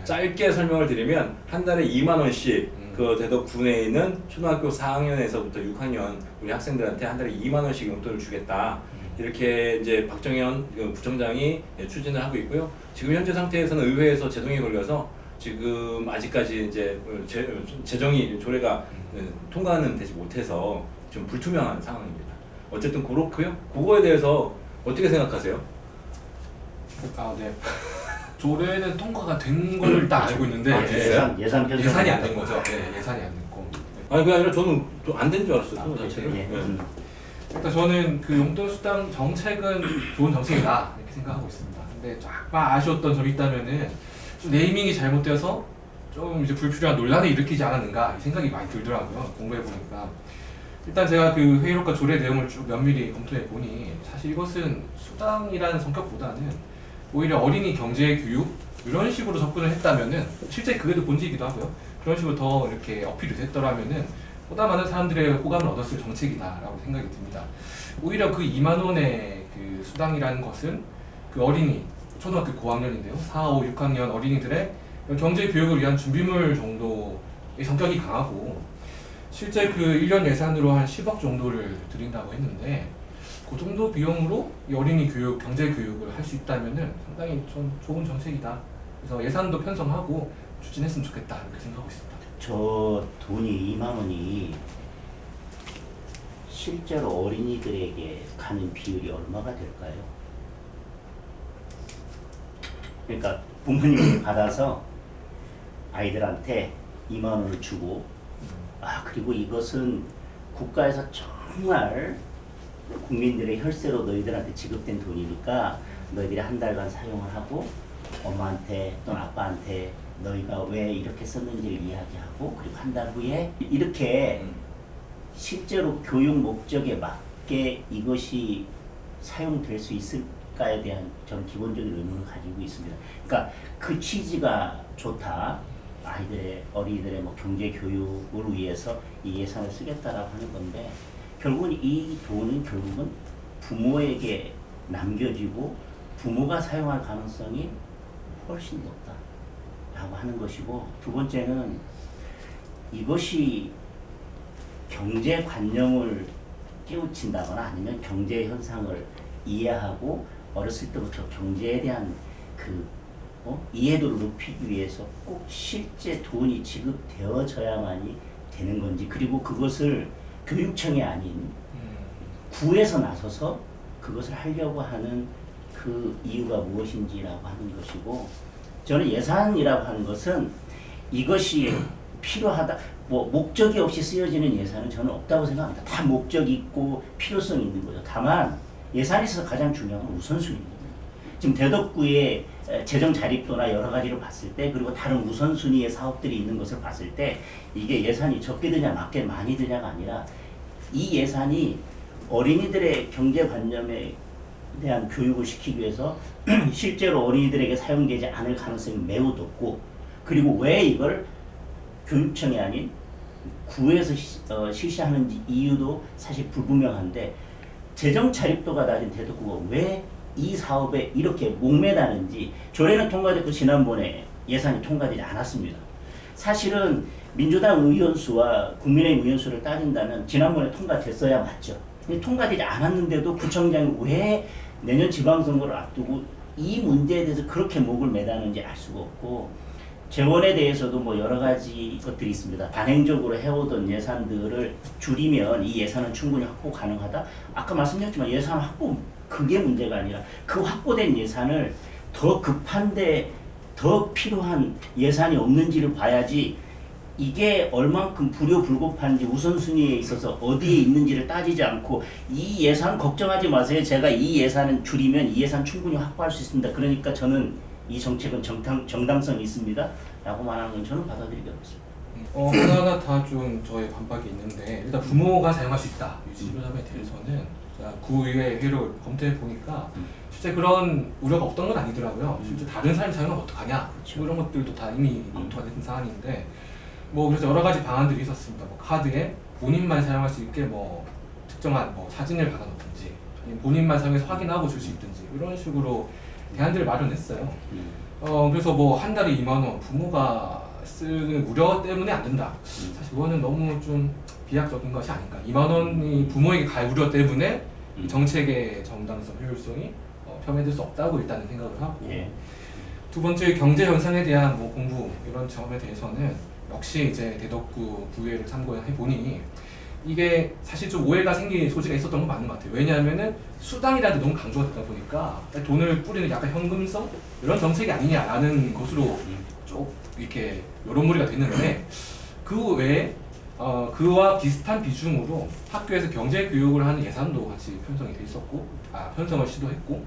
짧게 설명을 드리면 한 달에 2만 원씩 그 대덕 군에 있는 초등학교 4학년에서부터 6학년 우리 학생들한테 한 달에 2만 원씩 용돈을 주겠다. 이렇게 이제 박정현 부총장이 추진을 하고 있고요. 지금 현재 상태에서는 의회에서 제동이 걸려서 지금 아직까지 이제 재정이 조례가 통과는 되지 못해서 좀 불투명한 상황입니다. 어쨌든 그렇고요. 그거에 대해서 어떻게 생각하세요? 네. 조례는 통과가 된 걸 일단 알고 있는데 예산 편성 예산이 안 된 거죠. 네, 예산이 안 됐고. 아니 그게 아니라 저는 안 된 줄 알았어요. 그거 자체를. 일단 저는 그 용돈 수당 정책은 좋은 정책이다 이렇게 생각하고 있습니다. 근데 약간 아쉬웠던 점이 있다면은 좀 네이밍이 잘못되어서 좀 이제 불필요한 논란을 일으키지 않았는가 이 생각이 많이 들더라고요. 공부해 보니까 일단 제가 그 회의록과 조례 내용을 쭉 면밀히 검토해 보니 사실 이것은 수당이라는 성격보다는 오히려 어린이 경제 교육 이런 식으로 접근을 했다면은 실제 그게 더 본질이기도 하고요. 그런 식으로 더 이렇게 어필이 됐더라면은 보다 많은 사람들의 호감을 얻었을 정책이다라고 생각이 듭니다. 오히려 그 2만 원의 그 수당이라는 것은 그 어린이 초등학교 고학년인데요. 4, 5, 6학년 어린이들의 경제 교육을 위한 준비물 정도의 성격이 강하고 실제 그 1년 예산으로 한 10억 정도를 드린다고 했는데 그 정도 비용으로 이 어린이 교육, 경제 교육을 할 수 있다면은 상당히 좀 좋은 정책이다. 그래서 예산도 편성하고 추진했으면 좋겠다 이렇게 생각하고 있습니다. 저 돈이 2만 원이 실제로 어린이들에게 가는 비율이 얼마가 될까요? 그러니까 부모님이 받아서 아이들한테 2만 원을 주고 그리고 이것은 국가에서 정말 국민들의 혈세로 너희들한테 지급된 돈이니까 너희들이 한 달간 사용을 하고 엄마한테 또는 아빠한테 너희가 왜 이렇게 썼는지를 이야기하고 그리고 한 달 후에 이렇게 실제로 교육 목적에 맞게 이것이 사용될 수 있을까에 대한 저는 기본적인 의문을 가지고 있습니다. 그러니까 그 취지가 좋다. 어린이들의 뭐 경제 교육을 위해서 이 예산을 쓰겠다라고 하는 건데 결국은 이 돈은 결국은 부모에게 남겨지고 부모가 사용할 가능성이 훨씬 높다라고 하는 것이고 두 번째는 이것이 경제관념을 깨우친다거나 아니면 경제 현상을 이해하고 어렸을 때부터 경제에 대한 이해도를 높이기 위해서 꼭 실제 돈이 지급되어져야만이 되는 건지 그리고 그것을 교육청이 아닌 구에서 나서서 그것을 하려고 하는 그 이유가 무엇인지라고 하는 것이고 저는 예산이라고 하는 것은 이것이 필요하다 목적이 없이 쓰여지는 예산은 저는 없다고 생각합니다. 다 목적이 있고 필요성이 있는 거죠. 다만 예산에 있어서 가장 중요한 건 우선순위입니다. 지금 대덕구의 재정 자립도나 여러 가지를 봤을 때 그리고 다른 우선순위의 사업들이 있는 것을 봤을 때 이게 예산이 적게 드냐 많게 많이 드냐가 아니라 이 예산이 어린이들의 경제관념에 대한 교육을 시키기 위해서 실제로 어린이들에게 사용되지 않을 가능성이 매우 높고 그리고 왜 이걸 교육청이 아닌 구에서 실시하는 이유도 사실 불분명한데 재정 자립도가 낮은 대덕구가 왜 이 사업에 이렇게 목매다는지 조례는 통과됐고 지난번에 예산이 통과되지 않았습니다. 사실은 민주당 의원수와 국민의힘 의원수를 따진다면 지난번에 통과됐어야 맞죠. 통과되지 않았는데도 구청장이 왜 내년 지방선거를 앞두고 이 문제에 대해서 그렇게 목을 매다는지 알 수가 없고 재원에 대해서도 뭐 여러 가지 것들이 있습니다. 단행적으로 해오던 예산들을 줄이면 이 예산은 충분히 확보 가능하다. 아까 말씀드렸지만 예산 확보 그게 문제가 아니라 그 확보된 예산을 더 급한데 더 필요한 예산이 없는지를 봐야지 이게 얼만큼 불효불급한지 우선순위에 있어서 어디에 있는지를 따지지 않고 이 예산 걱정하지 마세요. 제가 이 예산은 줄이면 이 예산 충분히 확보할 수 있습니다. 그러니까 저는 이 정책은 정당성이 있습니다. 라고 말하는 건 저는 받아들이기 어렵습니다. 하나하나 다 좀 저의 반박이 있는데 일단 부모가 사용할 수 있다. 이 지점에 대해서는 구의회 회의를 검토해 보니까 실제 그런 우려가 없던 건 아니더라고요. 실제 다른 사람이 사용하면 어떡하냐. 그렇죠. 이런 것들도 다 이미 검토가 된 사안인데 그래서 여러 가지 방안들이 있었습니다. 카드에 본인만 사용할 수 있게 특정한 사진을 받아놓든지 본인만 사용해서 확인하고 줄 수 있든지 이런 식으로 대안들을 마련했어요. 그래서 뭐 한 달에 2만 원 부모가 쓰는 우려 때문에 안 된다. 사실 그거는 너무 좀 비약적인 것이 아닌가. 2만 원이 부모에게 갈 우려 때문에 이 정책의 정당성, 효율성이 폄훼될 수 없다고 일단은 생각을 하고 예. 두 번째 경제 현상에 대한 뭐 공부 이런 점에 대해서는 역시 이제 대덕구 부회를 참고해 보니 이게 사실 좀 오해가 생길 소지가 있었던 건 맞는 것 같아요. 왜냐하면은 수당이라도 너무 강조가 되다 보니까 돈을 뿌리는 약간 현금성 이런 정책이 아니냐라는 것으로 쭉 이렇게 여론몰이가 됐는데 그 외에 그와 비슷한 비중으로 학교에서 경제 교육을 하는 예산도 같이 편성이 돼 있었고, 편성을 시도했고,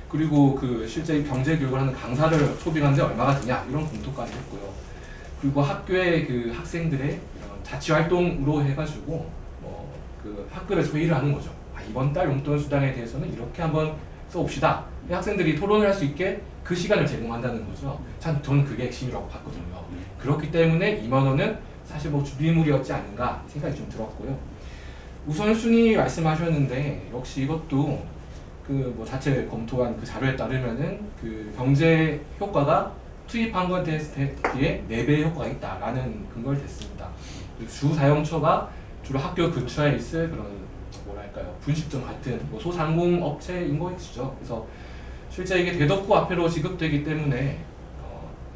그리고 그 실제 경제 교육을 하는 강사를 초빙하는데 얼마가 드냐 이런 검토까지 했고요. 그리고 학교의 그 학생들의 자치 활동으로 해가지고 그 학급에서 회의를 하는 거죠. 이번 달 용돈 수당에 대해서는 이렇게 한번 써봅시다. 학생들이 토론을 할 수 있게 그 시간을 제공한다는 거죠. 참 저는 그게 핵심이라고 봤거든요. 그렇기 때문에 2만 원은 사실 뭐 준비물이었지 않은가 생각이 좀 들었고요. 우선순위 말씀하셨는데 역시 이것도 그 뭐 자체 검토한 그 자료에 따르면은 그 경제 효과가 투입한 것에 비해 4배의 효과가 있다라는 근거를 댔습니다. 주 사용처가 주로 학교 근처에 있을 그런 뭐랄까요 분식점 같은 뭐 소상공 업체인 것이죠. 그래서 실제 이게 대덕구 앞으로 지급되기 때문에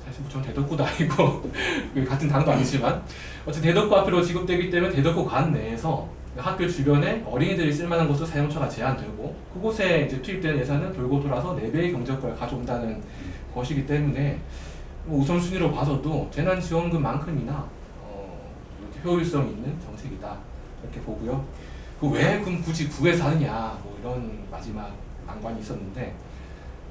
사실 전 대덕구도 아니고 같은 당도 아니지만 어쨌든 대덕구 앞으로 지급되기 때문에 대덕구 관 내에서 학교 주변에 어린이들이 쓸만한 곳으로 사용처가 제한되고 그곳에 이제 투입되는 예산은 돌고 돌아서 4배의 경제 효과를 가져온다는 것이기 때문에 뭐 우선순위로 봐서도 재난지원금만큼이나 효율성 있는 정책이다 이렇게 보고요. 그 왜 그럼 굳이 구에서 하느냐 뭐 이런 마지막 난관이 있었는데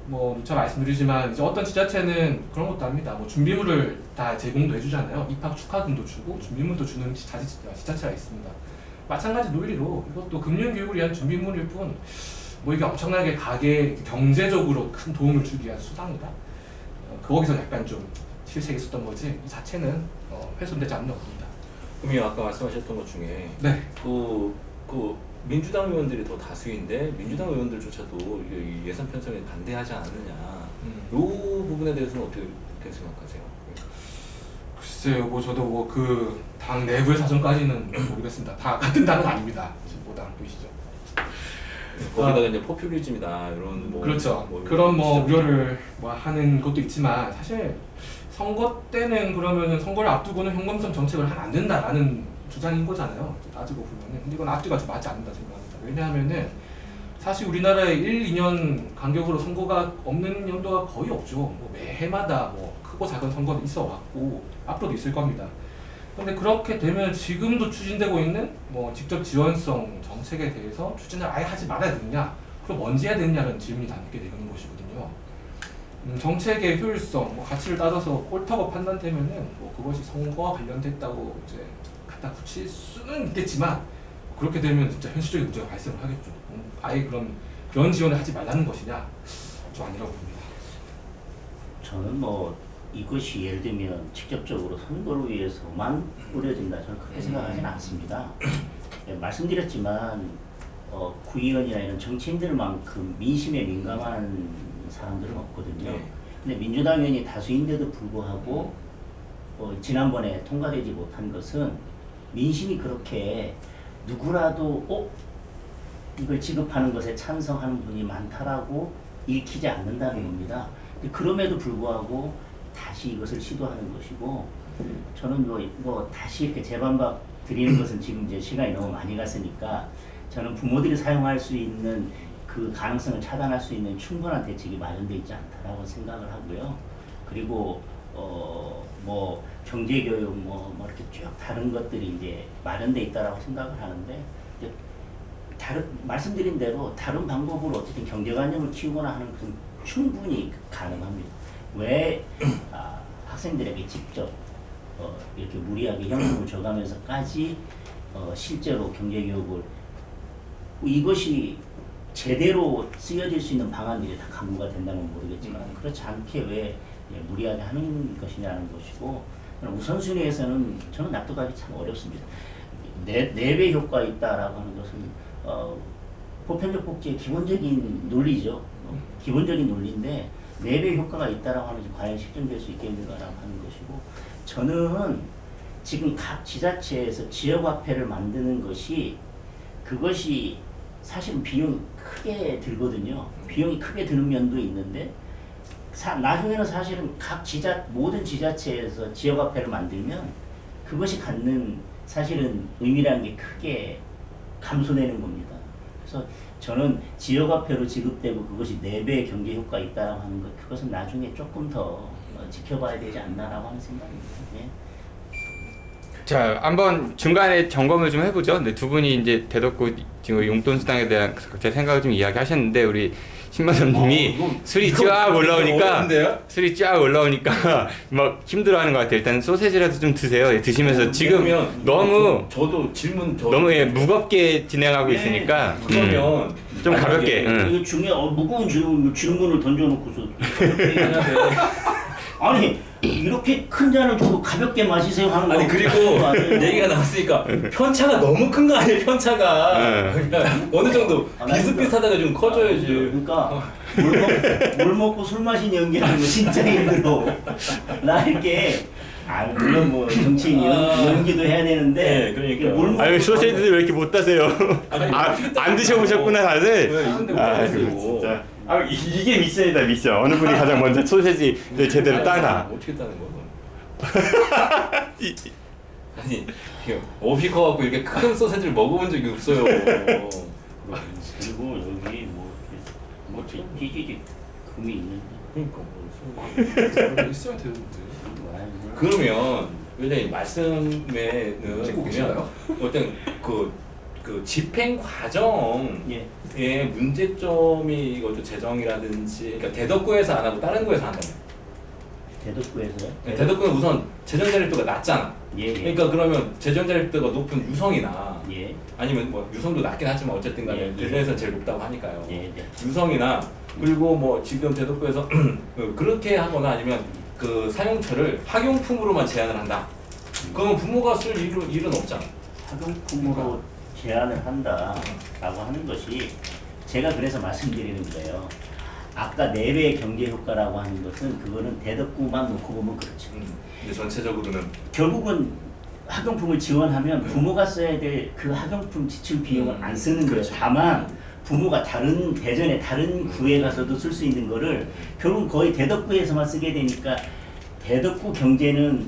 뭐 누차 말씀드리지만 이제 어떤 지자체는 그런 것도 합니다. 뭐 준비물을 다 제공도 해주잖아요. 입학 축하금도 주고 준비물도 주는 지자체가 있습니다. 마찬가지 논리로 이것도 금융교육을 위한 준비물일 뿐 뭐 이게 엄청나게 가게 경제적으로 큰 도움을 주기 위한 수단이다. 거기서 약간 좀 실책이 있었던 거지 이 자체는 훼손되지 않는 겁니다. 그럼 아까 말씀하셨던 것 중에 네. 그 민주당 의원들이 더 다수인데 민주당 의원들조차도 이 예산 편성에 반대하지 않느냐. 이 부분에 대해서는 어떻게 생각하세요? 글쎄요, 뭐 저도 뭐 그 당 내부의 사정까지는 모르겠습니다. 다 같은 당은 아닙니다. 진보당 보이시죠? 거기다가 이제 포퓰리즘이다 이런 뭐 그렇죠. 뭐 그런 뭐 우려를 뭐 하는 것도 있지만 사실 선거 때는 그러면은 선거를 앞두고는 현금성 정책을 하면 안 된다라는 주장인 거잖아요. 따지고 보면은 근데 이건 앞뒤가 좀 맞지 않는다 생각합니다. 왜냐하면은 사실 우리나라에 1, 2년 간격으로 선거가 없는 연도가 거의 없죠. 뭐 매해마다 뭐 크고 작은 선거는 있어 왔고 앞으로도 있을 겁니다. 그런데 그렇게 되면 지금도 추진되고 있는 뭐 직접 지원성 정책에 대해서 추진을 아예 하지 말아야 되느냐, 그럼 언제 해야 되느냐는 질문이 담게 되는 것이거든요. 정책의 효율성, 뭐 가치를 따져서 옳다고 판단되면은 뭐 그것이 선거와 관련됐다고 이제 갖다 붙일 수는 있겠지만 그렇게 되면 진짜 현실적인 문제가 발생을 하겠죠. 아예 그런 지원을 하지 말라는 것이냐, 좀 아니라고 봅니다. 저는 뭐 이것이 예를 들면 직접적으로 선거를 위해서만 뿌려진다 저는 그렇게 생각하지는 않습니다. 예, 말씀드렸지만 구의원이나 이런 정치인들만큼 민심에 민감한 사람들은 없거든요. 근데 민주당 의원이 다수인데도 불구하고 지난번에 통과되지 못한 것은 민심이 그렇게 누구라도 이걸 지급하는 것에 찬성하는 분이 많다라고 읽히지 않는다는 겁니다. 그럼에도 불구하고 다시 이것을 시도하는 것이고 저는 뭐 다시 이렇게 재반박 드리는 것은 지금 이제 시간이 너무 많이 갔으니까 저는 부모들이 사용할 수 있는 그 가능성을 차단할 수 있는 충분한 대책이 마련되어 있지 않다라고 생각을 하고요. 그리고 뭐 경제교육 뭐 이렇게 쭉 다른 것들이 이제 마련되어 있다라고 생각을 하는데 말씀드린 대로 다른 방법으로 어쨌든 경제관념을 키우거나 하는 것은 충분히 가능합니다. 왜 학생들에게 직접 이렇게 무리하게 현금을 줘가면서까지 실제로 경제교육을 이것이 제대로 쓰여질 수 있는 방안들이 다 강구가 된다면 모르겠지만 그렇지 않게 왜 무리하게 하는 것이냐는 것이고 우선순위에서는 저는 납득하기 참 어렵습니다. 4배 효과 있다라고 하는 것은 보편적 복지의 기본적인 논리죠. 기본적인 논리인데 4배 효과가 있다라고 하면 과연 실현될 수 있겠는가라고 하는 것이고 저는 지금 각 지자체에서 지역화폐를 만드는 것이 그것이 사실은 비용이 크게 들거든요. 비용이 크게 드는 면도 있는데 나중에는 사실은 각 모든 지자체에서 지역화폐를 만들면 그것이 갖는 사실은 의미라는 게 크게 감소되는 겁니다. 그래서 저는 지역화폐로 지급되고 그것이 4배의 경제 효과가 있다라고 하는 것 그것은 나중에 조금 더 지켜봐야 되지 않나라고 하는 생각입니다. 예. 자, 한번 중간에 점검을 좀 해보죠. 근데 두 분이 이제 대덕구 지금 용돈수당에 대한 제 생각을 좀 이야기하셨는데 우리 신만섭님이 술이 쫙 올라오니까 막 힘들어하는 것 같아요. 일단 소세지라도 좀 드세요. 예, 드시면서 지금 너무 저도 질문 너무 예, 무겁게 진행하고 있으니까 그러면 좀 가볍게. 이거 중요해. 무거운 질문을 던져놓고서 아니 이렇게 큰 잔을 주고 가볍게 마시세요 하는 거 아니 그리고 얘기가 나왔으니까 편차가 너무 큰 거 아니에요? 편차가 그러니까 어느 정도 비슷비슷하다가 좀 커져야지. 그러니까 물 먹고 술 마신 연기하는 거 진짜 힘들어. 나 이렇게 물론 뭐 정치인 연기도 해야 되는데 네, 그러니까. 물 먹고 아유 소세지들 왜 이렇게 못 따세요? 안 드셔보셨구나 다들. 진짜. 이게 미션이다 미션. 어느 분이 가장 먼저 소세지를 제대로 따나. 어떻게 따는 거야? 아니 없이 커갖고 이렇게 큰 소세지를 먹어본 적이 없어요. 그리고 여기 뭐 찌찌찌 금이 있는데. 그러니까 있으면 되는데. 그러면 왜냐면 말씀에는 찍고 계시나요? 어떤 그 집행 과정의 문제점이 이것도 재정이라든지 그러니까 대덕구에서 안 하고 다른 구에서 한다면 대덕구에서요? 대덕구는 우선 재정 자립도가 낮잖아. 예. 그러니까 그러면 재정 자립도가 높은 유성이나 예. 아니면 뭐 유성도 낮긴 하지만 어쨌든 간에 예. 대전에서는 제일 높다고 하니까요. 예. 네. 유성이나 그리고 뭐 지금 대덕구에서 그렇게 하거나 아니면 그 사용처를 학용품으로만 제한을 한다. 그러면 부모가 쓸 일은 없잖아. 학용품으로 제한을 한다라고 하는 것이 제가 그래서 말씀드리는 거예요. 아까 4배의 경제 효과라고 하는 것은 그거는 대덕구만 놓고 보면 그렇죠. 근데 전체적으로는 결국은 학용품을 지원하면 부모가 써야 될 그 학용품 지출 비용을 안 쓰는 거예요. 그렇죠. 다만 부모가 대전에 다른 구에 가서도 쓸 수 있는 거를 결국 거의 대덕구에서만 쓰게 되니까 대덕구 경제는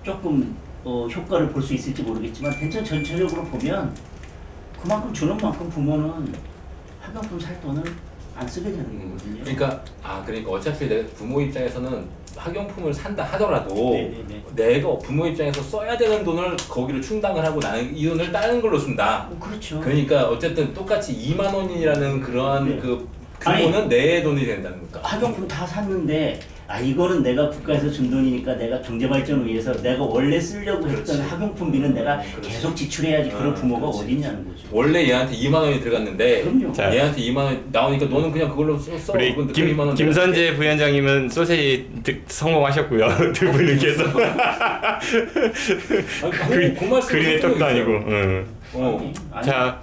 조금 효과를 볼 수 있을지 모르겠지만 대전 전체적으로 보면 그만큼 주는 만큼 부모는 학용품 살 돈을 안 쓰게 되는 거거든요. 그러니까 어차피 내 부모 입장에서는 학용품을 산다 하더라도 네네네. 내가 부모 입장에서 써야 되는 돈을 거기로 충당을 하고 나는 이 돈을 다른 걸로 쓴다. 그렇죠. 그러니까 어쨌든 똑같이 2만 원이라는 그러한 네. 그 규모는 내 돈이 된다는 거니까. 학용품 다 샀는데 이거는 내가 국가에서 준 돈이니까 내가 경제 발전을 위해서 내가 원래 쓰려고 했던 그렇지. 학용품비는 내가 그렇지. 계속 지출해야지 그런 부모가 그렇지. 어디 있냐는 거죠. 원래 얘한테 2만 원이 들어갔는데 그럼요. 자. 얘한테 2만 원 나오니까 너는 그냥 그걸로 써. 우리 근데 그 2만 원 김선재 부위원장님은 소세지 성공하셨고요. 두 분은 계속 그림의 떡도 아니고. 아니, 자,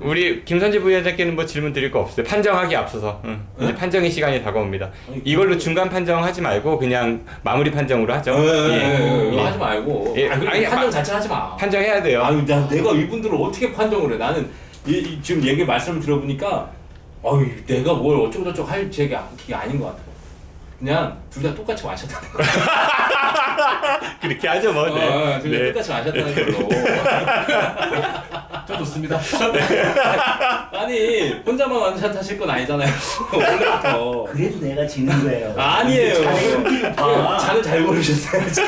우리 김선재 부위원장께는 뭐 질문 드릴 거 없어요. 판정하기 앞서서 이제 판정의 시간이 다가옵니다. 아니, 이걸로 중간 판정하지 말고 그냥 마무리 판정으로 하죠. 이거 하지 말고. 예. 아니, 판정 아니, 자체 하지 마. 판정해야 돼요. 아유, 내가 이분들을 어떻게 판정을 해? 나는 지금 얘기 말씀을 들어보니까 내가 뭘 어쩌고저쩌고 할 그게 아닌 것 같아. 그냥 둘 다 똑같이 마셨다는 거. 그렇게 하죠 뭐. 네. 둘 다 네. 똑같이 마셨다는 걸로. 저 좋습니다. 아니 혼자만 완샷 하실 건 아니잖아요. 원래부터. 그래도 내가 지는 거예요. 아니에요. 아. 잔을 잘 고르셨어야지.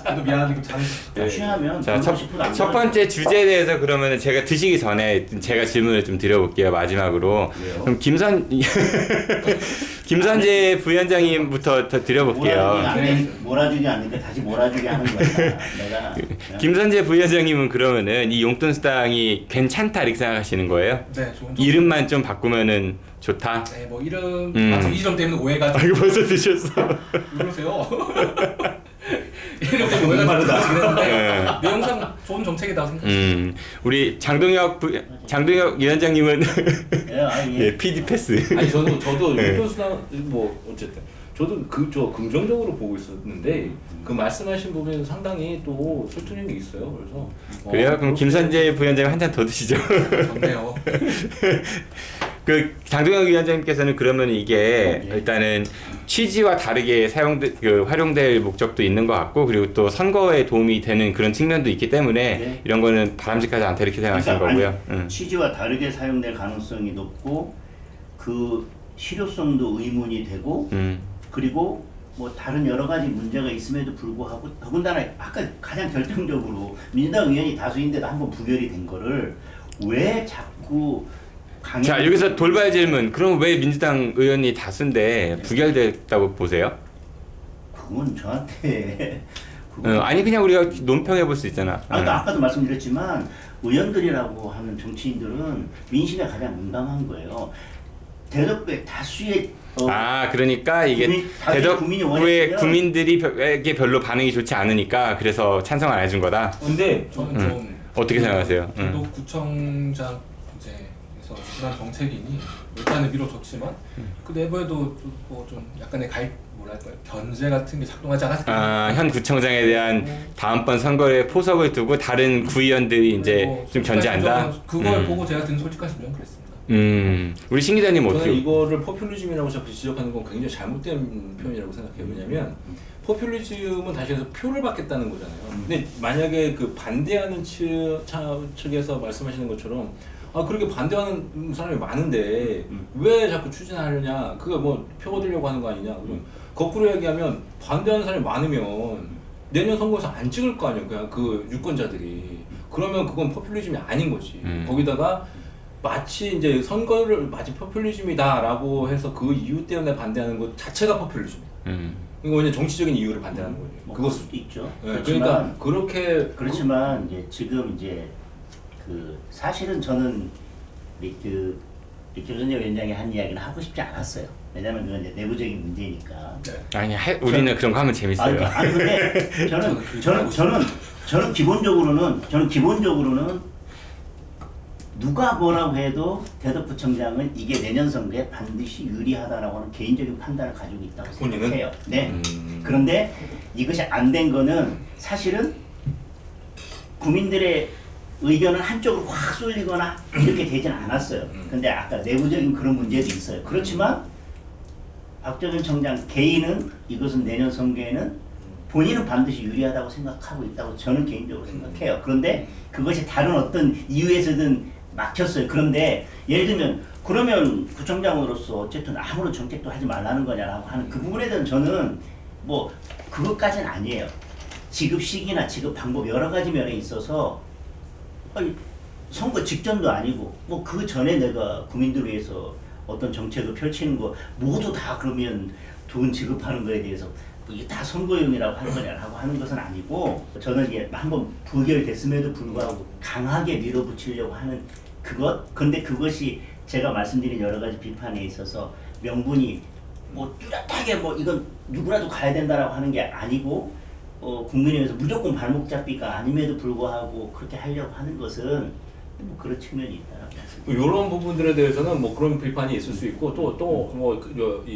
저도 미안한데 잘. 취하면 자, 첫 번째 주제에 대해서 그러면 제가 드시기 전에 제가 질문을 좀 드려볼게요. 마지막으로. 왜요? 그럼 김선재 부위원장님부터 더 드려볼게요. 몰아주기 않으니까 다시 몰아주기 하는 거야. 내가 김선재 부위원장님은 그러면은 이 용돈 수당이 괜찮다 이렇게 생각하시는 거예요? 네, 좋은. 이름만 좀 바꾸면은 좋다. 네, 뭐 이름 음. 이 점 때문에 오해가 이거 벌써 드셨어. 그러세요. 이름 때문에 오해가 말을 다 나긴 했는데 네. 내용상 좋은 정책이라고 생각합니다. 우리 장동혁 위원장님은 예, 아, 예. 예, PD 패스. 아니 저도 네. 용돈수당 뭐 어쨌든 저도 저 긍정적으로 보고 있었는데 그 말씀하신 부분에서 상당히 또 설득력이 있어요. 그래서 그래요? 그럼 그렇게 김선재 부위원장님 한 잔 더 드시죠. 좋네요. 그 장동혁 위원장님께서는 그러면 이게 예. 일단은 취지와 다르게 활용될 목적도 있는 것 같고, 그리고 또 선거에 도움이 되는 그런 측면도 있기 때문에 네. 이런 거는 바람직하지 않다 이렇게 생각하시는 그러니까 거고요. 아니, 취지와 다르게 사용될 가능성이 높고 그 실효성도 의문이 되고 그리고 뭐 다른 여러 가지 문제가 있음에도 불구하고 더군다나 아까 가장 결정적으로 민주당 의원이 다수인데도 한번 부결이 된 거를 왜 자꾸 자, 여기서 돌발 질문. 그럼 왜 민주당 의원이 다수인데 부결됐다고 보세요? 그건 저한테 아니 그냥 우리가 논평해 볼 수 있잖아. 그러니까 아까도 말씀드렸지만 의원들이라고 하는 정치인들은 민심에 가장 민감한 거예요. 대덕구의 다수의 그러니까 이게 국민이 대덕구의 원했으면- 국민들에게 별로 반응이 좋지 않으니까 그래서 찬성을 안 해준 거다. 근데 저는 좀 어떻게 생각하세요? 대도구청장 이제에서 주둔한 정책이니 일단은 미뤄졌지만 그 내부에도 뭐 좀 약간의 뭐랄까요 견제 같은 게 작동하지 않았을까. 현 구청장에 대한 다음번 선거에 포석을 두고 다른 구의원들이 이제 뭐 좀 견제한다. 그걸 보고 제가 든 솔직한 심정은 그랬습니다. 우리 신 기자님 저는 어떻게? 이거를 포퓰리즘이라고 자꾸 지적하는 건 굉장히 잘못된 표현이라고 생각해요. 왜냐면 포퓰리즘은 다시 해서 표를 받겠다는 거잖아요. 근데 만약에 그 반대하는 측에서 말씀하시는 것처럼 그렇게 반대하는 사람이 많은데 왜 자꾸 추진하려냐? 그거 뭐 표 얻으려고 하는 거 아니냐? 그럼 거꾸로 얘기하면 반대하는 사람이 많으면 내년 선거에서 안 찍을 거 아니에요. 그냥 그 유권자들이. 그러면 그건 포퓰리즘이 아닌 거지. 거기다가 마치 이제 선거를 마치 포퓰리즘이다라고 해서 그 이유 때문에 반대하는 것 자체가 포퓰리즘이다. 이거 그냥 정치적인 이유를 반대하는 거예요. 뭐 그것 수도 있죠. 네, 그러니까 그렇지만 이제 지금 이제 그 사실은 저는 김선재 위원장이 한 이야기는 하고 싶지 않았어요. 왜냐면 그건 이제 내부적인 문제니까. 아니 우리는 그런 거 하면 재밌어요. 아니 근데 저는 기본적으로는 누가 뭐라고 해도 대덕구청장은 이게 내년 선거에 반드시 유리하다라고 하는 개인적인 판단을 가지고 있다고 본인은? 생각해요. 네. 그런데 이것이 안 된 거는 사실은 국민들의 의견은 한쪽으로 확 쏠리거나 이렇게 되진 않았어요. 근데 아까 내부적인 그런 문제도 있어요. 그렇지만 박정현 청장 개인은 이것은 내년 선거에는 본인은 반드시 유리하다고 생각하고 있다고 저는 개인적으로 생각해요. 그런데 그것이 다른 어떤 이유에서든 막혔어요. 그런데 예를 들면 그러면 구청장으로서 어쨌든 아무런 정책도 하지 말라는 거냐라고 하는 그 부분에 대해서는 저는 뭐 그것까지는 아니에요. 지급 시기나 지급 방법 여러 가지 면에 있어서 선거 직전도 아니고 뭐 그 전에 내가 국민들 위해서 어떤 정책을 펼치는 거 모두 다 그러면 돈 지급하는 거에 대해서 이게 다 선거용이라고 하는 거냐라고 하는 것은 아니고 저는 이게 한번 부결됐음에도 불구하고 강하게 밀어붙이려고 하는 근데 그것이 제가 말씀드린 여러 가지 비판에 있어서 명분이 뭐 뚜렷하게 뭐 이건 누구라도 가야 된다라고 하는 게 아니고 국민에 의해서 무조건 발목 잡기가 아님에도 불구하고 그렇게 하려고 하는 것은 뭐 그런 측면이 있다라고 생각합니다. 이런 부분들에 대해서는 뭐 그런 비판이 있을 수 있고 또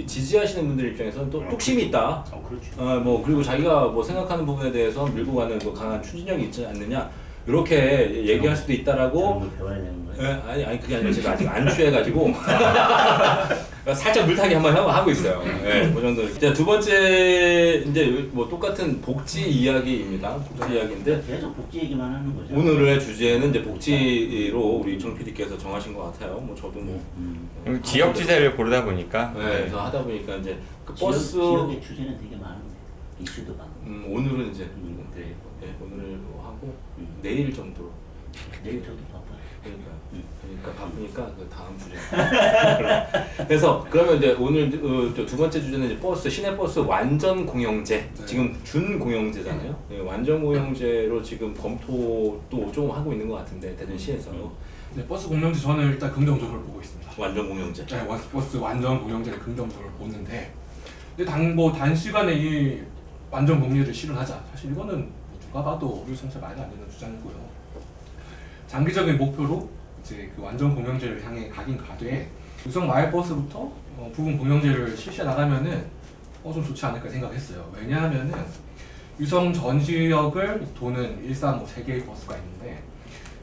지지하시는 분들 입장에서는 또 뚝심이 있다. 그렇죠. 뭐 그리고 자기가 뭐 생각하는 부분에 대해서 밀고 가는 그 강한 추진력이 있지 않느냐 이렇게 얘기할 수도 있다라고. 그런 걸 배워야 되는 거예요. 아니 그게 아니라 제가 아직 안 취해가지고 살짝 물타기 한번 하고 있어요. 네, 그 정도. 자, 두 번째 이제 뭐 똑같은 복지 이야기입니다. 복지 이야기인데 계속 복지 얘기만 하는 거죠. 오늘의 주제는 이제 복지로 우리 정 PD께서 정하신 것 같아요. 뭐 저도 뭐 지역 주제를 고르다 보니까 네, 그래서 하다 보니까 이제 그 버스 지역의 주제는 되게 많은데 이슈도 많고 오늘은 이제 오늘 하고 내일 정도로 내일 저도 바빠요. 그러니까 바쁘니까 그 다음 주제. 그래서 그러면 이제 오늘 두 번째 주제는 이제 버스 시내 버스 완전 공영제. 네. 지금 준 공영제잖아요. 네, 완전 공영제로 지금 검토도 좀 하고 있는 것 같은데 대전시에서 네, 버스 공영제 저는 일단 긍정적으로 보고 있습니다. 완전 공영제. 네, 버스 완전 공영제를 긍정적으로 보는데 근데 단시간에 이 완전 복리를 실현하자. 사실 이거는 뭐 누가 봐도 어불성설 말이 안 되는 주장이고요. 장기적인 목표로 이제 그 완전 공영제를 향해 가긴 가되 유성 마을버스부터 부분 공영제를 실시해 나가면은 좀 좋지 않을까 생각했어요. 왜냐하면은 유성 전 지역을 도는 135 3개의 버스가 있는데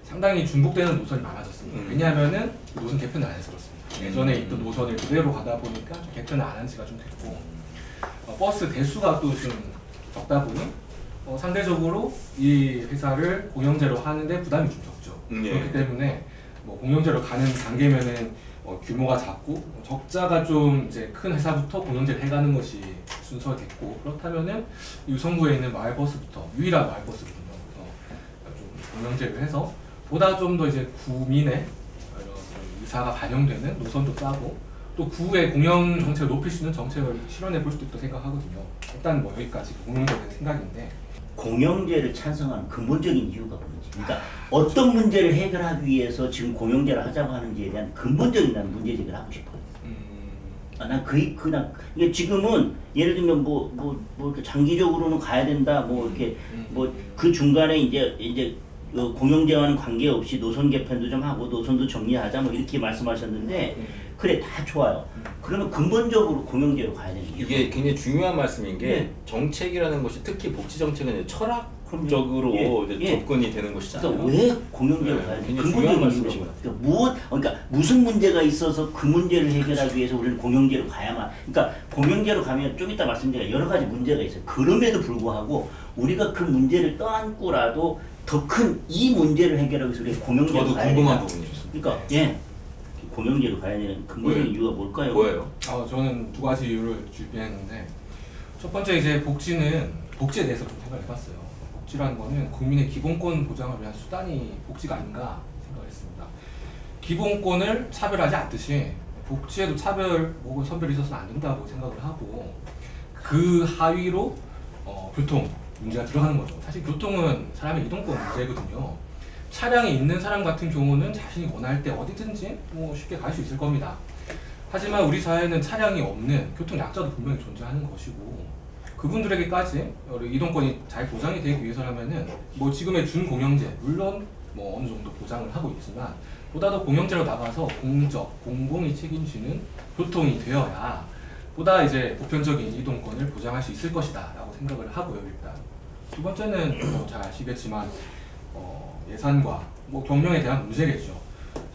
상당히 중복되는 노선이 많아졌습니다. 왜냐하면은 노선 개편을 안 해서 그렇습니다. 예전에 있던 노선을 그대로 가다 보니까 좀 개편을 안 한 지가 좀 됐고 버스 대수가 또 좀 적다 보니 상대적으로 이 회사를 공영제로 하는데 부담이 좀 적죠. 그렇기 때문에 뭐 공영제로 가는 단계면은 규모가 작고 적자가 좀 이제 큰 회사부터 공영제를 해가는 것이 순서겠고 그렇다면은 유성구에 있는 마을버스부터 유일한 마을버스거든요. 그래서 좀 공영제를 해서 보다 좀 더 이제 구민의 이런 의사가 반영되는 노선도 짜고 또 구의 공영 정책을 높일 수 있는 정책을 실현해 볼 수도 있다고 생각하거든요. 일단 뭐 여기까지 공영적인 생각인데 공영제를 찬성하는 근본적인 이유가 뭔지, 그러니까 어떤 문제를 해결하기 위해서 지금 공영제를 하자고 하는지에 대한 근본적인 나는 문제 제기를 하고 싶어요. 난 그냥 이게 지금은 예를 들면 뭐 이렇게 장기적으로는 가야 된다, 뭐 이렇게 뭐 그 중간에 이제 공영제와는 관계없이 노선 개편도 좀 하고 노선도 정리하자 뭐 이렇게 말씀하셨는데 그래 다 좋아요. 그러면 근본적으로 공영제로 가야 되는 이유가 이게 굉장히 중요한 말씀인 게 네. 정책이라는 것이 특히 복지 정책은 철학적으로 이제 접근이 되는 것이잖아요. 그러니까 왜 공영제로 네, 가야 돼? 굉장히 근본적인 중요한 이유가 말씀이신 뭐야? 그러니까 무슨 문제가 있어서 그 문제를 해결하기 위해서 우리는 공영제로 가야만. 그러니까 공영제로 가면 좀 이따 말씀드릴 여러 가지 문제가 있어요. 그럼에도 불구하고 우리가 그 문제를 떠안고라도 더 큰 이 문제를 해결하기 위해서 우리가 공영제로 저도 가야 궁금한 된다. 부분이었어요. 그러니까 공영제로 가야 되는 근본적인 이유가 뭘까요? 뭐예요? 저는 두 가지 이유를 준비했는데 첫 번째 이제 복지에 대해서 좀 생각을 해봤어요. 복지라는 거는 국민의 기본권 보장을 위한 수단이 복지가 아닌가 생각했습니다. 기본권을 차별하지 않듯이 복지에도 차별 혹은 선별이 있어서는 안 된다고 생각을 하고 그 하위로 교통 문제가 들어가는 거죠. 사실 교통은 사람의 이동권 문제거든요. 차량이 있는 사람 같은 경우는 자신이 원할 때 어디든지 뭐 쉽게 갈 수 있을 겁니다. 하지만 우리 사회는 차량이 없는 교통 약자도 분명히 존재하는 것이고 그분들에게까지 이동권이 잘 보장이 되기 위해서라면은 뭐 지금의 준공영제 물론 뭐 어느 정도 보장을 하고 있지만 보다 더 공영제로 나가서 공공이 책임지는 교통이 되어야 보다 이제 보편적인 이동권을 보장할 수 있을 것이다라고 생각을 하고요. 일단 두 번째는 뭐 잘 아시겠지만 예산과 뭐 경영에 대한 문제겠죠.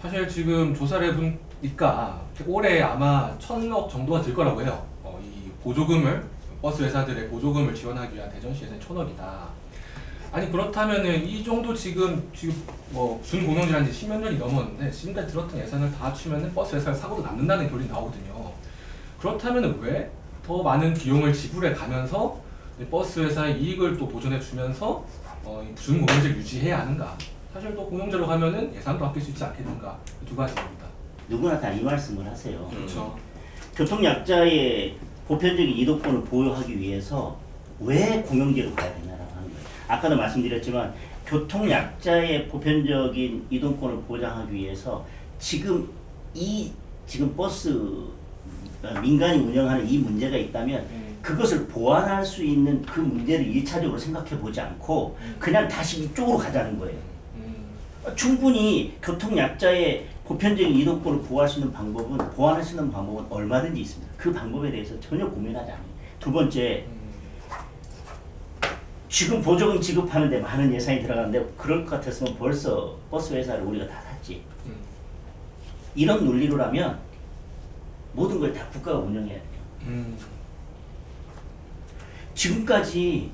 사실 지금 조사를 해보니까 올해 아마 1,000억 정도가 들 거라고 해요. 이 보조금을 버스 회사들의 보조금을 지원하기 위한 대전시 예산이 1,000억이다. 아니 그렇다면은 이 정도 지금 뭐 준공영제한 지 10몇 년이 넘었는데 지금까지 들었던 예산을 다 합치면은 버스 회사를 사고도 남는다는 결론이 나오거든요. 그렇다면은 왜 더 많은 비용을 지불해 가면서 버스 회사의 이익을 또 보존해 주면서 준공영제를 유지해야 하는가? 사실 또 공영제로 가면은 예산도 아낄 수 있지 않겠는가? 두 가지입니다. 누구나 다 이 말씀을 하세요. 그렇죠. 교통약자의 보편적인 이동권을 보호하기 위해서 왜 공영제로 가야 되냐라고 하는 거예요. 아까도 말씀드렸지만 교통약자의 보편적인 이동권을 보장하기 위해서 지금 버스 민간이 운영하는 이 문제가 있다면 그것을 보완할 수 있는 그 문제를 1차적으로 생각해 보지 않고 그냥 다시 이쪽으로 가자는 거예요. 충분히 교통약자의 보편적인 이동권을 보호할 수 있는 보완할 수 있는 방법은 얼마든지 있습니다. 그 방법에 대해서 전혀 고민하지 않아요. 두 번째, 지금 보조금 지급하는데 많은 예산이 들어가는데 그럴 것 같았으면 벌써 버스 회사를 우리가 다 샀지. 이런 논리로라면 모든 걸 다 국가가 운영해야 돼요. 지금까지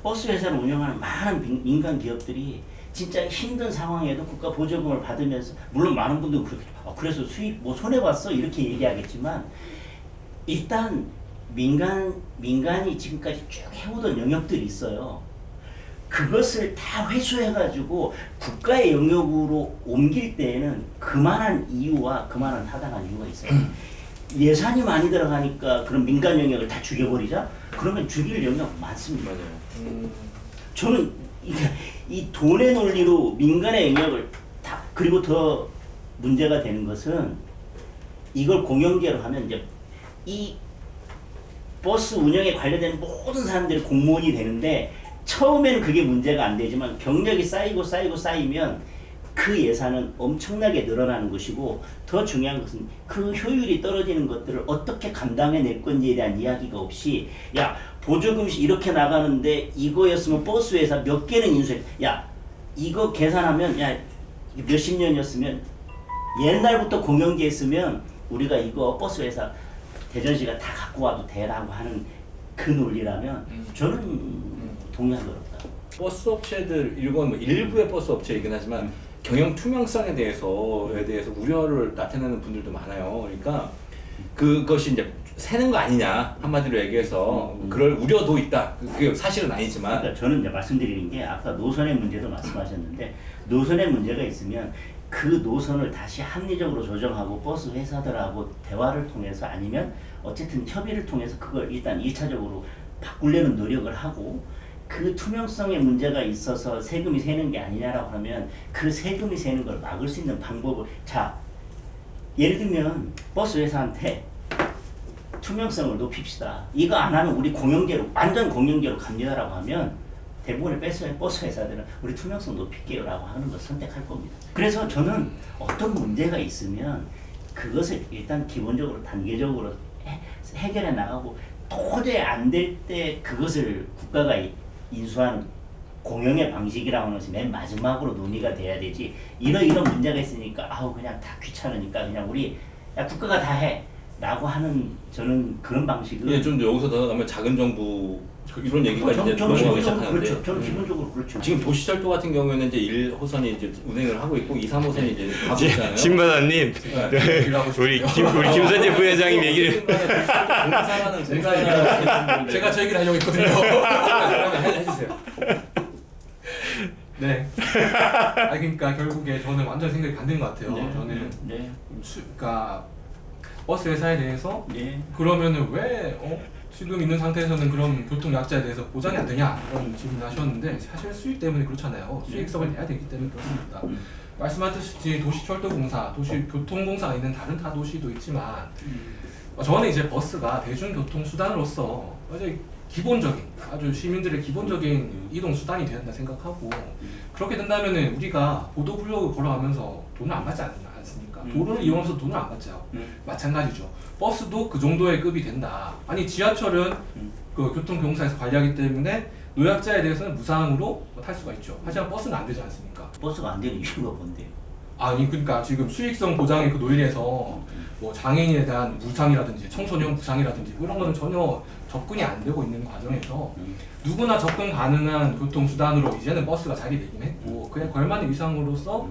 버스 회사를 운영하는 많은 민간 기업들이 진짜 힘든 상황에도 국가 보조금을 받으면서 물론 많은 분들은 그렇게 그래서 수익 뭐 손해 봤어 이렇게 얘기하겠지만 일단 민간이 지금까지 쭉 해오던 영역들이 있어요. 그것을 다 회수해가지고 국가의 영역으로 옮길 때에는 그만한 이유와 그만한 타당한 이유가 있어요. 예산이 많이 들어가니까 그럼 민간 영역을 다 죽여버리자? 그러면 죽일 영역 많습니다. 맞아요. 저는 이 돈의 논리로 민간의 영역을 다 그리고 더 문제가 되는 것은 이걸 공영제로 하면 이제 이 버스 운영에 관련된 모든 사람들이 공무원이 되는데 처음에는 그게 문제가 안 되지만 경력이 쌓이면 그 예산은 엄청나게 늘어나는 것이고 더 중요한 것은 그 효율이 떨어지는 것들을 어떻게 감당해낼 건지에 대한 이야기가 없이 야 보조금이 이렇게 나가는데 이거였으면 버스 회사 몇 개는 인수해 야 이거 계산하면 야 몇십 년이었으면 옛날부터 공영제 했으면 우리가 이거 버스 회사 대전시가 다 갖고 와도 되라고 하는 그 논리라면 저는 동의하기 어렵다. 버스 업체들 이건 뭐 일부의 버스 업체이긴 하지만 경영 투명성에 대해서 우려를 나타내는 분들도 많아요. 그러니까 그것이 이제 새는 거 아니냐 한마디로 얘기해서 그럴 우려도 있다. 그게 사실은 아니지만 그러니까 저는 이제 말씀드리는 게 아까 노선의 문제도 말씀하셨는데 노선의 문제가 있으면 그 노선을 다시 합리적으로 조정하고 버스 회사들하고 대화를 통해서 아니면 어쨌든 협의를 통해서 그걸 일단 1차적으로 바꾸려는 노력을 하고 그 투명성에 문제가 있어서 세금이 새는 게 아니냐라고 하면 그 세금이 새는 걸 막을 수 있는 방법을 자 예를 들면 버스 회사한테 투명성을 높입시다. 이거 안 하면 우리 공영제로 완전 공영제로 갑니다라고 하면 대부분의 버스 회사들은 우리 투명성 높일게요라고 하는 걸 선택할 겁니다. 그래서 저는 어떤 문제가 있으면 그것을 일단 기본적으로 단계적으로 해결해 나가고 도저히 안 될 때 그것을 국가가 인수한 공영의 방식이라고 하는 것이 맨 마지막으로 논의가 돼야 되지 이런 문제가 있으니까 아우 그냥 다 귀찮으니까 그냥 우리 야 국가가 다 해 라고 하는 저는 그런 방식은 예, 좀 여기서 더 나가면 작은 정부 이런 얘기가 이제 저는 들어오기 기본적으로 시작하는데 그렇죠. 저는 기본적으로 그렇죠. 지금 도시철도 같은 경우에는 이제 1호선이 이제 운행을 하고 있고 2, 3호선이 이제 가고 있잖아요. 신바다님, 우리 김선재 부회장님 얘기를 공사라는 공사라는 제가 저 얘기를 하려고 했거든요. 해주세요. 네. 그러니까 결국에 저는 완전 생각이 반대인 것 같아요. 저는 네. 그러니까 버스 회사에 대해서 네. 그러면은 왜 지금 있는 상태에서는 그런 교통 약자에 대해서 보장이 안 되냐 이런 질문을 하셨는데 사실 수익 때문에 그렇잖아요. 수익성을 내야 되기 때문에 그렇습니다. 말씀하셨듯이 도시철도공사, 도시교통공사가 있는 다른 타 도시도 있지만 저는 이제 버스가 대중교통수단으로서 아주 기본적인 아주 시민들의 기본적인 이동 수단이 된다 생각하고 그렇게 된다면은 우리가 보도블로그 걸어가면서 돈을 안 받지 않습니까? 도로를 이용해서 돈을 안 받죠. 마찬가지죠. 버스도 그 정도의 급이 된다. 아니 지하철은 그 교통공사에서 관리하기 때문에 노약자에 대해서는 무상으로 탈 수가 있죠. 하지만 버스는 안 되지 않습니까? 버스가 안 되는 이유가 뭔데요? 아니 그러니까 지금 수익성 보장의 그 논리에서 뭐 장애인에 대한 무상이라든지 청소년 무상이라든지 이런 거는 전혀 접근이 안 되고 있는 과정에서 누구나 접근 가능한 교통수단으로 이제는 버스가 자리되긴 했고 그에 걸맞는 위상으로서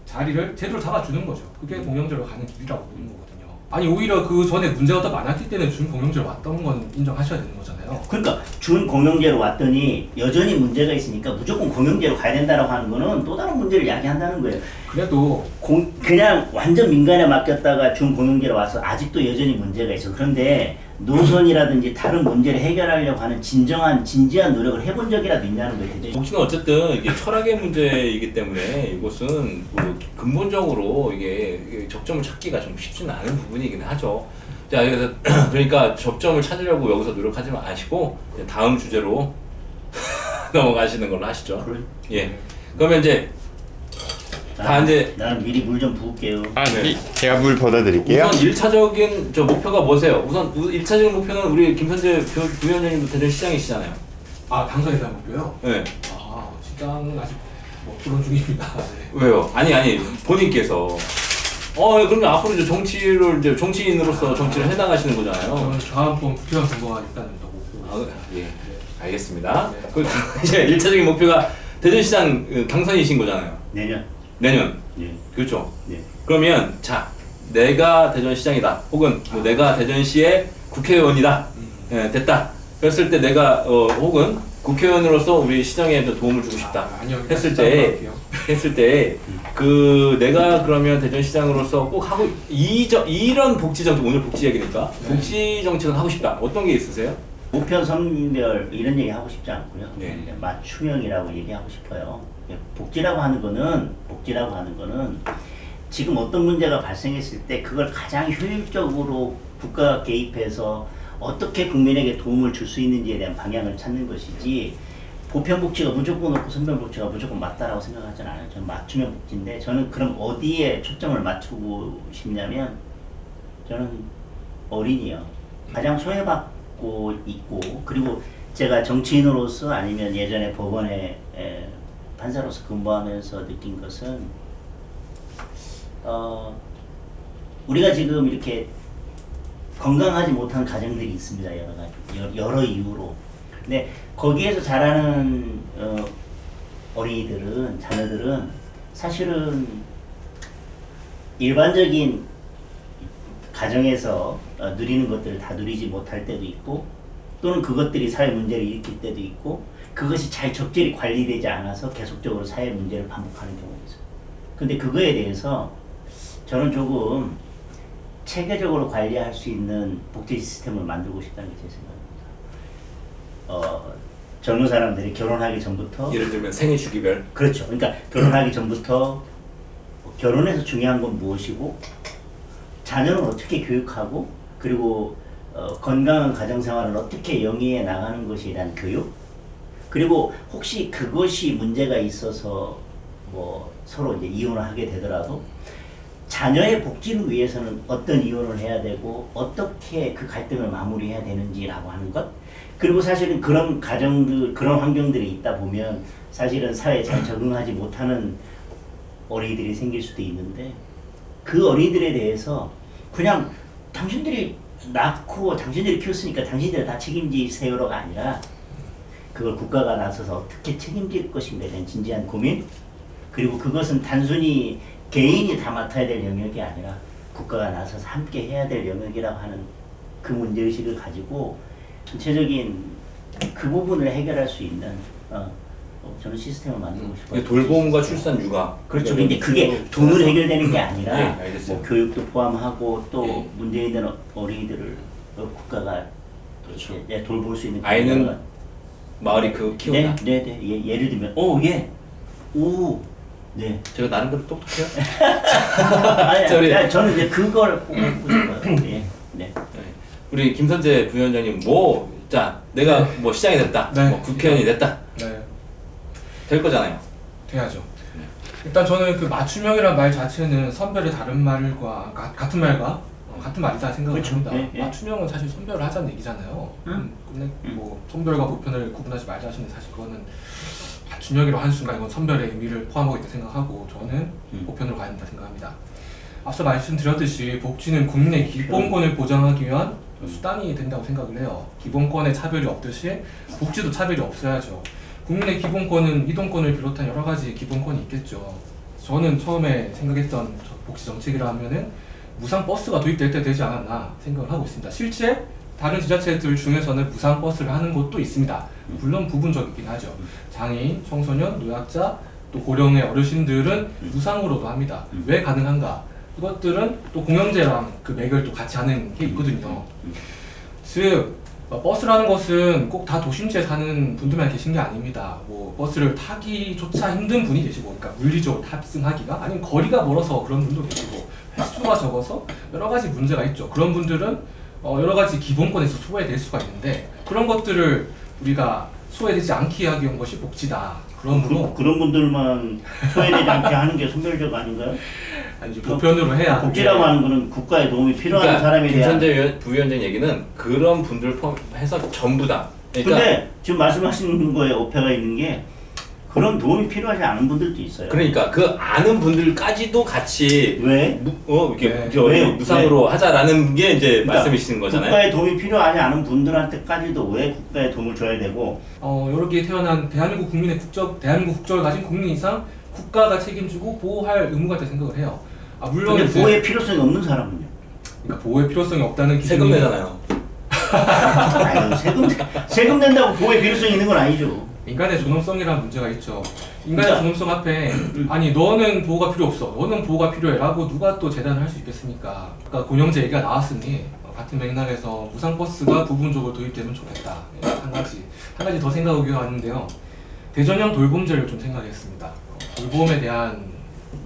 자리를 제대로 잡아주는 거죠. 그게 공영제로 가는 길이라고 보는 거거든요. 아니 오히려 그 전에 문제가 더 많았기 때문에 준 공영제로 왔던 건 인정하셔야 되는 거잖아요. 그러니까 준 공영제로 왔더니 여전히 문제가 있으니까 무조건 공영제로 가야 된다라고 하는 거는 또 다른 문제를 야기한다는 거예요. 그래도 그냥 완전 민간에 맡겼다가 준 공영제로 와서 아직도 여전히 문제가 있어. 그런데 노선이라든지 다른 문제를 해결하려고 하는 진지한 노력을 해본 적이라도 있냐는 거예요. 정치는 어쨌든 이게 철학의 문제이기 때문에 이것은 뭐 근본적으로 이게 접점을 찾기가 좀 쉽지는 않은 부분이긴 하죠. 자, 그래서 그러니까 접점을 찾으려고 여기서 노력하지 마시고 다음 주제로 넘어가시는 걸로 하시죠. 그래. 예. 그러면 이제 다 이제 나는 미리 물 좀 부을게요. 네. 제가 물 받아 드릴게요. 우선 1차적인 목표가 뭐세요? 우선 1차적인 목표는 우리 김선재 부위원장님도 대전시장이시잖아요. 아 당선에 대한 목표요? 네. 아 시장은 아직 뭐 토론 중입니다. 네. 왜요? 아니 본인께서 그러면 앞으로 이제 정치인으로서 정치를 해나가시는 거잖아요. 저는 다음번 국회의원 선거가 일단은 더 목표. 예. 알겠습니다. 그 이제 1차적인 목표가 대전시장 당선이신 거잖아요. 내년. 네. 그렇죠. 네. 그러면 자, 내가 대전시장이다. 혹은 뭐 내가 대전시의 국회의원이다. 예, 됐다. 그랬을 때 내가 혹은 국회의원으로서 우리 시장에 도움을 주고 싶다. 아니요. 했을 때 그 내가 그러면 대전시장으로서 꼭 하고 이런 복지 정책, 오늘 복지 얘기니까 복지 정책은 하고 싶다. 어떤 게 있으세요? 우편 선별 이런 얘기 하고 싶지 않고요. 네. 맞춤형이라고 얘기하고 싶어요. 복지라고 하는 거는 지금 어떤 문제가 발생했을 때 그걸 가장 효율적으로 국가가 개입해서 어떻게 국민에게 도움을 줄 수 있는지에 대한 방향을 찾는 것이지 보편복지가 무조건 없고 선별복지가 무조건 맞다라고 생각하지는 않아요. 저는 맞춤형 복지인데 저는 그럼 어디에 초점을 맞추고 싶냐면 저는 어린이요. 가장 소외받고 있고 그리고 제가 정치인으로서 아니면 예전에 법원에 판사로서 근무하면서 느낀 것은 우리가 지금 이렇게 건강하지 못한 가정들이 있습니다. 여러 이유로. 근데 거기에서 자라는 어린이들은 자녀들은 사실은 일반적인 가정에서 누리는 것들을 다 누리지 못할 때도 있고 또는 그것들이 사회 문제를 일으킬 때도 있고 그것이 잘 적절히 관리되지 않아서 계속적으로 사회 문제를 반복하는 경우가 있어요. 근데 그거에 대해서 저는 조금 체계적으로 관리할 수 있는 복지 시스템을 만들고 싶다는 게 제 생각입니다. 젊은 사람들이 결혼하기 전부터 예를 들면 생애 주기별. 그렇죠. 그러니까 결혼하기 전부터 결혼에서 중요한 건 무엇이고 자녀는 어떻게 교육하고 그리고 건강한 가정생활을 어떻게 영위해 나가는 것에 대한 교육 그리고 혹시 그것이 문제가 있어서 뭐 서로 이제 이혼을 하게 되더라도 자녀의 복지를 위해서는 어떤 이혼을 해야 되고 어떻게 그 갈등을 마무리해야 되는지라고 하는 것 그리고 사실은 그런 가정들 그런 환경들이 있다 보면 사실은 사회에 잘 적응하지 못하는 어린이들이 생길 수도 있는데 그 어린이들에 대해서 그냥 당신들이 낳고 당신들이 키웠으니까 당신들이 다 책임지세요가 아니라 그걸 국가가 나서서 어떻게 책임질 것인가에 대한 진지한 고민 그리고 그것은 단순히 개인이 다 맡아야 될 영역이 아니라 국가가 나서서 함께 해야 될 영역이라고 하는 그 문제의식을 가지고 전체적인 그 부분을 해결할 수 있는 저는 시스템을 만들고 싶어요. 돌봄과 출산 육아. 그렇죠. 근데 그게 돈으로 해결되는 게 아니라 네, 알겠어요. 뭐 교육도 포함하고 또 네. 문제 있는 어린이들을 국가가 그렇죠. 이렇게 돌볼 수 있는 아이는 그런 마을이 그 키운다. 네. 예를 들면 네. 제가 나름대로 똑똑해요. 아니, 저는 이제 그걸 보고 싶어요. 네. 네. 우리 김선재 부위원장님 자 내가 뭐 시장이 됐다, 네. 뭐 국회의원이 됐다, 네, 될 거잖아요. 돼야죠. 일단 저는 그 맞춤형이라는 말 자체는 선별의 다른 말과 같은 말과 같은 말이다 생각을 그렇죠. 합니다. 예, 예. 맞춤형은 사실 선별을 하자는 얘기잖아요. 근데 뭐 선별과 보편을 구분하지 말자 하시는데 사실 그거는 맞춤형이라고 하는 순간 이건 선별의 의미를 포함하고 있다 생각하고 저는 보편으로 가야 된다 생각합니다. 앞서 말씀드렸듯이 복지는 국민의 기본권을 보장하기 위한 수단이 된다고 생각을 해요. 기본권에 차별이 없듯이 복지도 차별이 없어야죠. 국민의 기본권은 이동권을 비롯한 여러 가지 기본권이 있겠죠. 저는 처음에 생각했던 복지 정책이라 하면은 무상 버스가 도입될 때 되지 않았나 생각을 하고 있습니다. 실제 다른 지자체들 중에서는 무상 버스를 하는 곳도 있습니다. 물론 부분적이긴 하죠. 장애인, 청소년, 노약자, 또 고령의 어르신들은 무상으로도 합니다. 왜 가능한가? 그것들은 또 공영제랑 그 맥을 또 같이 하는 게 있거든요. 즉 버스라는 것은 꼭 다 도심지에 사는 분들만 계신 게 아닙니다. 뭐 버스를 타기조차 힘든 분이 계시고, 그러니까 물리적으로 탑승하기가 아니면 거리가 멀어서 그런 분도 계시고, 횟수가 적어서 여러 가지 문제가 있죠. 그런 분들은 여러 가지 기본권에서 소외될 수가 있는데 그런 것들을 우리가 소외되지 않게 하기 위한 것이 복지다. 그러므로 그런 분들만 소외되지 않게 하는 게 선별적 아닌가요? 아니, 보편으로 해야 복지라고 하는 거는 국가의 도움이 필요한 그러니까 사람에 대한. 김선재 부위원장 얘기는 그런 분들 포함해서 전부다. 그러니까 근데 지금 말씀하시는 거에 오해가 있는 게 그런 도움이 필요하지 않은 분들도 있어요. 그러니까 그 아는 분들까지도 같이 왜? 이렇게 네. 왜? 무상으로 하자라는 게 이제 그러니까 말씀이시는 거잖아요. 국가의 도움이 필요하지 않은 분들한테까지도 왜 국가의 도움을 줘야 되고 이렇게 태어난 대한민국 국민의 대한민국 국적을 가진 국민 이상 국가가 책임지고 보호할 의무가 있다 생각을 해요. 물론 근데 이제 보호의 필요성이 없는 사람은요? 그러니까 보호의 필요성이 없다는 세금 기준이 내잖아요. 아유, 세금 낸다고 보호의 필요성이 있는 건 아니죠. 인간의 존엄성이라는 문제가 있죠. 인간의 그러니까 존엄성 앞에 아니 너는 보호가 필요 없어, 너는 보호가 필요해라고 누가 또 재단을 할 수 있겠습니까? 아까 공영제 얘기가 나왔으니 같은 맥락에서 무상버스가 부분적으로 도입되면 좋겠다. 한 가지 더 생각하기가 왔는데요. 대전형 돌봄제를 좀 생각했습니다. 돌봄에 대한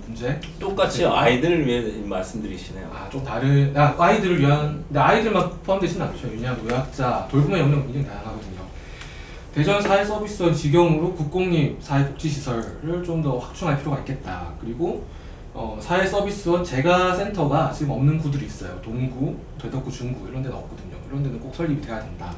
문제. 똑같이 아이들을 위해 말씀드리시네요. 좀 다른 아이들을 위한, 근데 아이들만 포함되지는 않죠. 왜냐하면 노약자, 돌봄의 영역은 굉장히 다양하거든요. 대전 사회서비스원 직영으로 국공립 사회복지시설을 좀 더 확충할 필요가 있겠다. 그리고 사회서비스원 재가센터가 지금 없는 구들이 있어요. 동구, 대덕구, 중구 이런 데는 없거든요. 이런 데는 꼭 설립이 돼야 된다.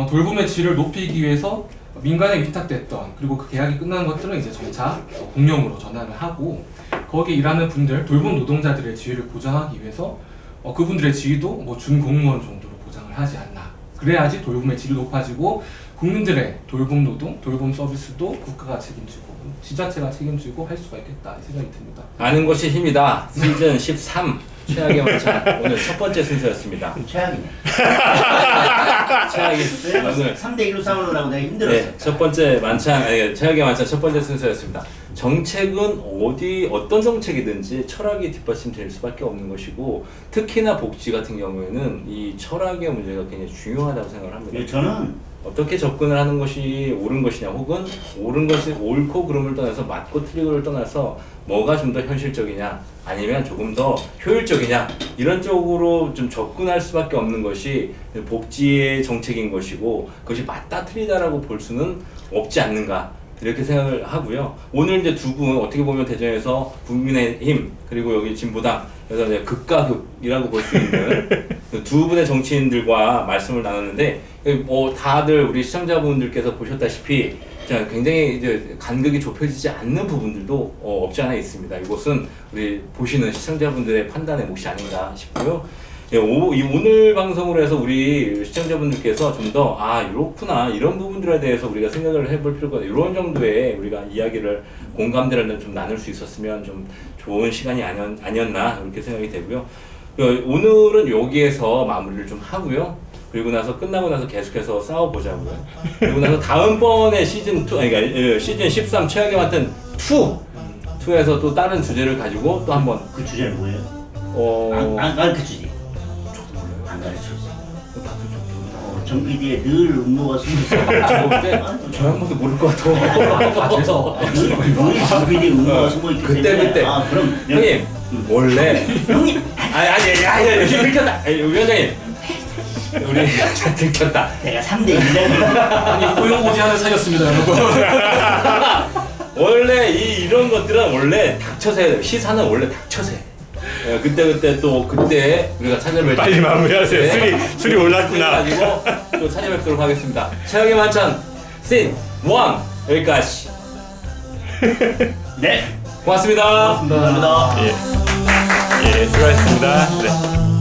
돌봄의 질을 높이기 위해서 민간에 위탁됐던, 그리고 그 계약이 끝난 것들은 이제 점차 공용으로 전환을 하고, 거기 일하는 분들, 돌봄 노동자들의 지위를 보장하기 위해서 그분들의 지위도 뭐 준공무원 정도로 보장을 하지 않나. 그래야지 돌봄의 질이 높아지고 국민들의 돌봄 노동, 돌봄 서비스도 국가가 책임지고 지자체가 책임지고 할 수가 있겠다 이 생각이 듭니다. 아는 것이 힘이다. 시즌 13 최악의 만찬 오늘 첫 번째 순서였습니다. 최악이네. 최악의 오늘 3대1로 싸우느라고 내가 힘들었어요. 네, 첫 번째 만찬, 최악의 만찬 첫 번째 순서였습니다. 정책은 어떤 정책이든지 철학이 뒷받침될 수밖에 없는 것이고, 특히나 복지 같은 경우에는 이 철학의 문제가 굉장히 중요하다고 생각을 합니다. 네, 저는 어떻게 접근을 하는 것이 옳은 것이냐, 혹은 옳은 것이 옳고 그름을 떠나서 맞고 틀리고를 떠나서 뭐가 좀 더 현실적이냐, 아니면 조금 더 효율적이냐, 이런 쪽으로 좀 접근할 수밖에 없는 것이 복지의 정책인 것이고, 그것이 맞다 틀리다라고 볼 수는 없지 않는가, 이렇게 생각을 하고요. 오늘 이제 두 분 어떻게 보면 대전에서 국민의힘 그리고 여기 진보당, 그래서 이제 극과 극이라고 볼 수 있는 두 분의 정치인들과 말씀을 나눴는데, 다들 우리 시청자분들께서 보셨다시피 굉장히 이제 간극이 좁혀지지 않는 부분들도 없지 않아 있습니다. 이것은 우리 보시는 시청자분들의 판단의 몫이 아닌가 싶고요. 오늘 방송으로 해서 우리 시청자분들께서 좀 더 이렇구나, 이런 부분들에 대해서 우리가 생각을 해볼 필요가 있다, 이런 정도의 우리가 이야기를, 공감대를 좀 나눌 수 있었으면 좀 좋은 시간이 아니었나 이렇게 생각이 되고요. 오늘은 여기에서 마무리를 좀 하고요. 그리고 나서 끝나고 나서 계속해서 싸워보자고요. 그리고 나서 다음번에 시즌 2, 그러니까 시즌 13 최악의 만찬 2에서 또 다른 주제를 가지고 또 한번. 그 주제는 뭐예요? 안 가르쳐주지. 안 가르쳐주지. 정 PD의 늘 음모가 숨어있어. 저 양반도 모를 것 같아. 그래서 정 PD 음모가 숨어있기 때문에. 그때. 그럼 형님, 원래. 형님. 아니, 들켰다. 위원장님. 우리 들켰다. 내가 3대1이라고. 아니 고용고지하는 사이였습니다, 여러분. 원래 이런 것들은 원래 닥쳐서 해야 돼요. 시사는 원래 닥쳐서 해야 돼요. 그때 우리가 찾아뵐 빨리 마무리하세요. 술이 올랐구나. 가지고 또 찾아뵙도록 하겠습니다. 최악의 만찬 씬 1 여기까지. 네. 고맙습니다. 감사합니다. 예, 수고하셨습니다. 네.